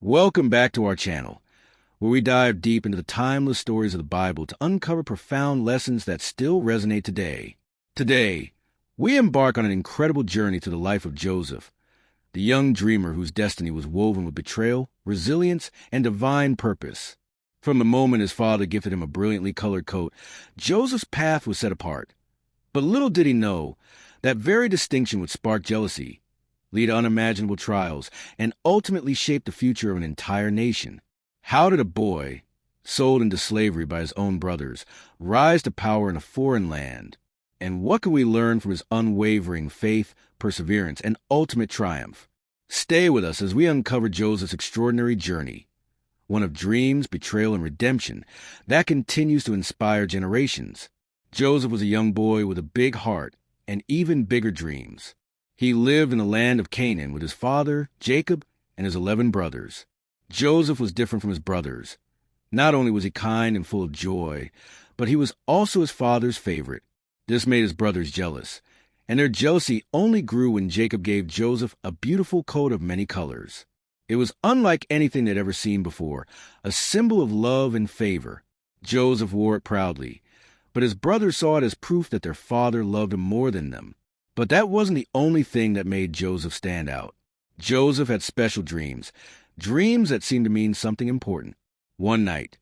Welcome back to our channel, where we dive deep into the timeless stories of the Bible to uncover profound lessons that still resonate today. Today, we embark on an incredible journey through the life of Joseph, the young dreamer whose destiny was woven with betrayal, resilience, and divine purpose. From the moment his father gifted him a brilliantly colored coat, Joseph's path was set apart. But little did he know, that very distinction would spark jealousy, lead to unimaginable trials, and ultimately shape the future of an entire nation. How did a boy, sold into slavery by his own brothers, rise to power in a foreign land? And what can we learn from his unwavering faith, perseverance, and ultimate triumph? Stay with us as we uncover Joseph's extraordinary journey, one of dreams, betrayal, and redemption that continues to inspire generations. Joseph was a young boy with a big heart and even bigger dreams. He lived in the land of Canaan with his father, Jacob, and his 11 brothers. Joseph was different from his brothers. Not only was he kind and full of joy, but he was also his father's favorite. This made his brothers jealous, and their jealousy only grew when Jacob gave Joseph a beautiful coat of many colors. It was unlike anything they'd ever seen before, a symbol of love and favor. Joseph wore it proudly, but his brothers saw it as proof that their father loved him more than them. But that wasn't the only thing that made Joseph stand out. Joseph had special dreams that seemed to mean something important. One night,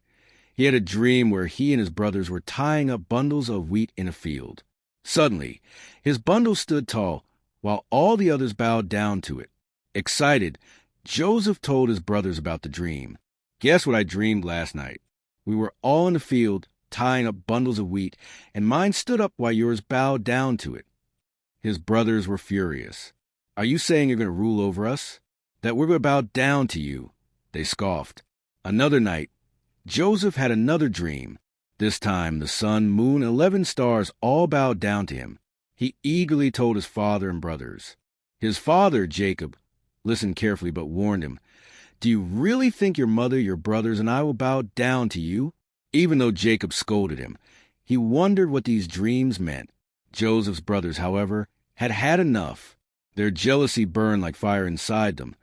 he had a dream where he and his brothers were tying up bundles of wheat in a field. Suddenly, his bundle stood tall, while all the others bowed down to it. Excited, Joseph told his brothers about the dream. "Guess what I dreamed last night? We were all in the field, tying up bundles of wheat, and mine stood up while yours bowed down to it." His brothers were furious. "Are you saying you're going to rule over us? That we're going to bow down to you?" They scoffed. Another night, Joseph had another dream. This time, the sun, moon, and 11 stars all bowed down to him. He eagerly told his father and brothers. His father, Jacob, listened carefully but warned him, "Do you really think your mother, your brothers, and I will bow down to you?" Even though Jacob scolded him, he wondered what these dreams meant. Joseph's brothers, however, had had enough. Their jealousy burned like fire inside them,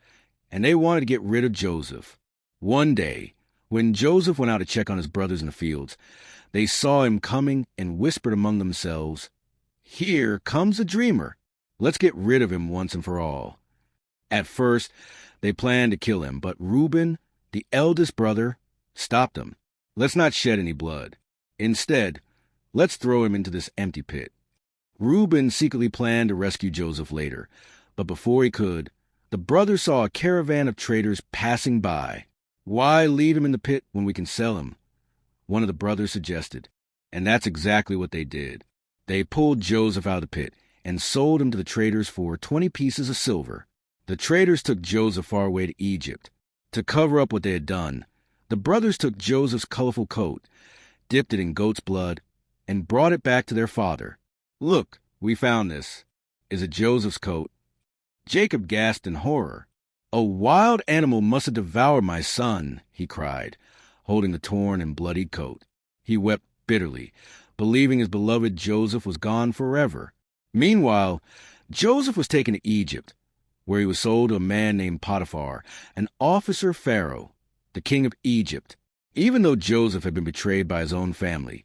and they wanted to get rid of Joseph. One day, when Joseph went out to check on his brothers in the fields, they saw him coming and whispered among themselves, "Here comes a dreamer. Let's get rid of him once and for all." At first, they planned to kill him, but Reuben, the eldest brother, stopped them. "Let's not shed any blood. Instead, let's throw him into this empty pit." Reuben secretly planned to rescue Joseph later, but before he could, the brothers saw a caravan of traders passing by. "Why leave him in the pit when we can sell him?" one of the brothers suggested, and that's exactly what they did. They pulled Joseph out of the pit and sold him to the traders for 20 pieces of silver. The traders took Joseph far away to Egypt. To cover up what they had done, the brothers took Joseph's colorful coat, dipped it in goat's blood, and brought it back to their father. "Look, we found this. Is it Joseph's coat?" Jacob gasped in horror. "A wild animal must have devoured my son," he cried, holding the torn and bloodied coat. He wept bitterly, believing his beloved Joseph was gone forever. Meanwhile, Joseph was taken to Egypt, where he was sold to a man named Potiphar, an officer of Pharaoh, the king of Egypt. Even though Joseph had been betrayed by his own family,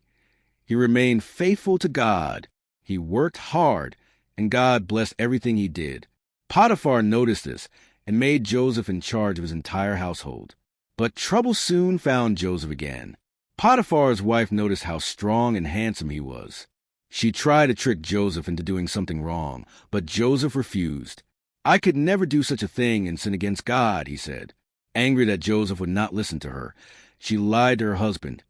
he remained faithful to God. He worked hard, and God blessed everything he did. Potiphar noticed this and made Joseph in charge of his entire household. But trouble soon found Joseph again. Potiphar's wife noticed how strong and handsome he was. She tried to trick Joseph into doing something wrong, but Joseph refused. "I could never do such a thing and sin against God," he said. Angry that Joseph would not listen to her, she lied to her husband,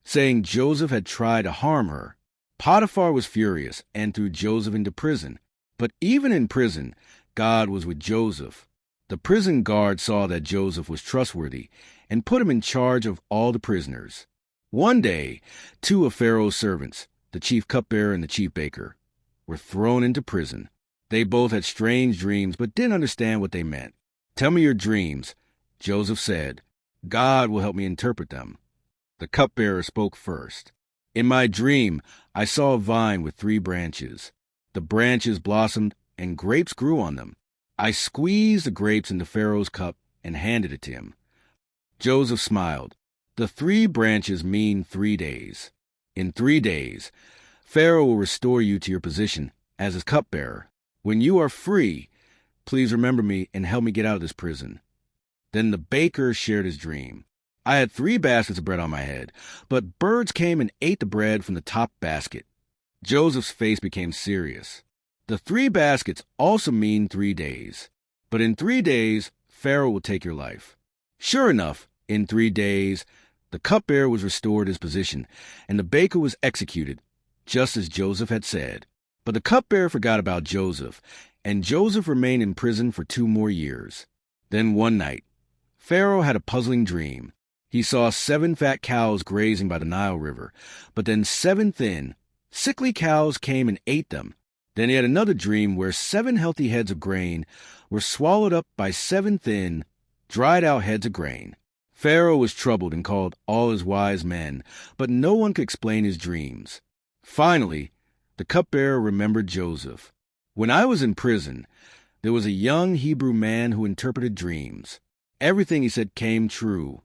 saying Joseph had tried to harm her. Potiphar was furious and threw Joseph into prison. But even in prison, God was with Joseph. The prison guard saw that Joseph was trustworthy and put him in charge of all the prisoners. One day, 2 of Pharaoh's servants, the chief cupbearer and the chief baker, were thrown into prison. They both had strange dreams but didn't understand what they meant. "Tell me your dreams," Joseph said. "God will help me interpret them." The cupbearer spoke first. "In my dream, I saw a vine with 3 branches. The branches blossomed and grapes grew on them. I squeezed the grapes into Pharaoh's cup and handed it to him. Joseph smiled. The 3 branches mean 3 days. In 3 days, Pharaoh will restore you to your position as his cupbearer. When you are free, please remember me and help me get out of this prison. Then the baker shared his dream. I had 3 baskets of bread on my head, but birds came and ate the bread from the top basket. Joseph's face became serious. The 3 baskets also mean 3 days. But in 3 days, Pharaoh will take your life. Sure enough, in 3 days, the cupbearer was restored his position, and the baker was executed, just as Joseph had said. But the cupbearer forgot about Joseph, and Joseph remained in prison for 2 more years. Then one night, Pharaoh had a puzzling dream. He saw 7 fat cows grazing by the Nile River, but then 7 thin, sickly cows came and ate them. Then he had another dream where 7 healthy heads of grain were swallowed up by 7 thin, dried-out heads of grain. Pharaoh was troubled and called all his wise men, but no one could explain his dreams. Finally, the cupbearer remembered Joseph. When I was in prison, there was a young Hebrew man who interpreted dreams. Everything he said came true.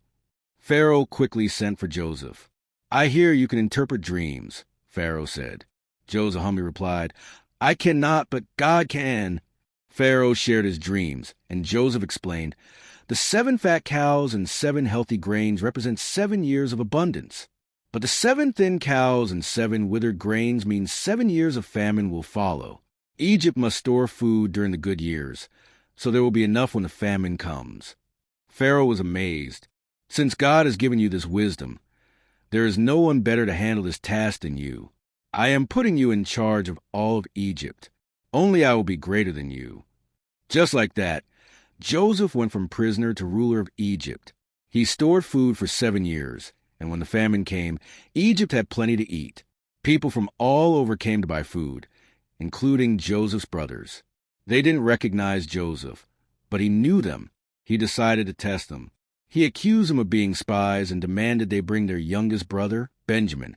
Pharaoh quickly sent for Joseph. I hear you can interpret dreams, Pharaoh said. Joseph humbly replied, I cannot, but God can. Pharaoh shared his dreams, and Joseph explained, the 7 fat cows and 7 healthy grains represent 7 years of abundance. But the 7 thin cows and 7 withered grains mean 7 years of famine will follow. Egypt must store food during the good years, so there will be enough when the famine comes. Pharaoh was amazed. Since God has given you this wisdom, there is no one better to handle this task than you. I am putting you in charge of all of Egypt. Only I will be greater than you. Just like that, Joseph went from prisoner to ruler of Egypt. He stored food for 7 years, and when the famine came, Egypt had plenty to eat. People from all over came to buy food, including Joseph's brothers. They didn't recognize Joseph, but he knew them. He decided to test them. He accused them of being spies and demanded they bring their youngest brother, Benjamin,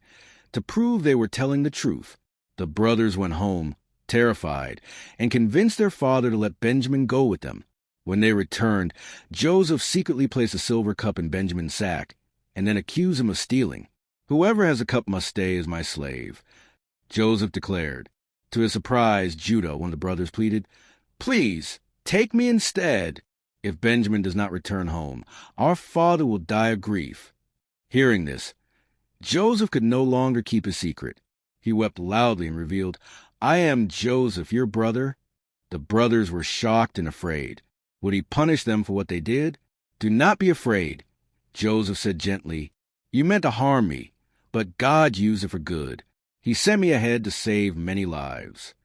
to prove they were telling the truth. The brothers went home, terrified, and convinced their father to let Benjamin go with them. When they returned, Joseph secretly placed a silver cup in Benjamin's sack, and then accused him of stealing. Whoever has a cup must stay as my slave, Joseph declared. To his surprise, Judah, one of the brothers, pleaded, Please, take me instead. If Benjamin does not return home, our father will die of grief. Hearing this, Joseph could no longer keep his secret. He wept loudly and revealed, I am Joseph, your brother. The brothers were shocked and afraid. Would he punish them for what they did? Do not be afraid, Joseph said gently. You meant to harm me, but God used it for good. He sent me ahead to save many lives.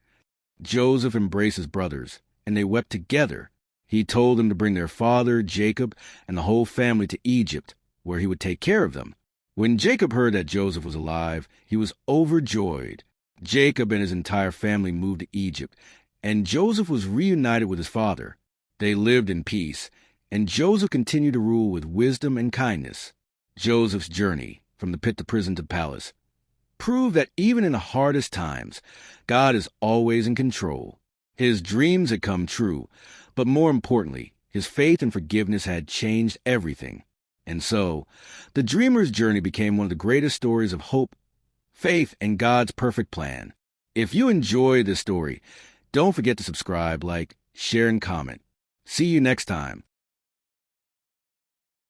Joseph embraced his brothers, and they wept together. He told them to bring their father, Jacob, and the whole family to Egypt, where he would take care of them. When Jacob heard that Joseph was alive, he was overjoyed. Jacob and his entire family moved to Egypt, and Joseph was reunited with his father. They lived in peace, and Joseph continued to rule with wisdom and kindness. Joseph's journey, from the pit to prison to palace, proved that even in the hardest times, God is always in control. His dreams had come true, but more importantly, his faith and forgiveness had changed everything. And so, the dreamer's journey became one of the greatest stories of hope, faith, and God's perfect plan. If you enjoyed this story, don't forget to subscribe, like, share, and comment. See you next time.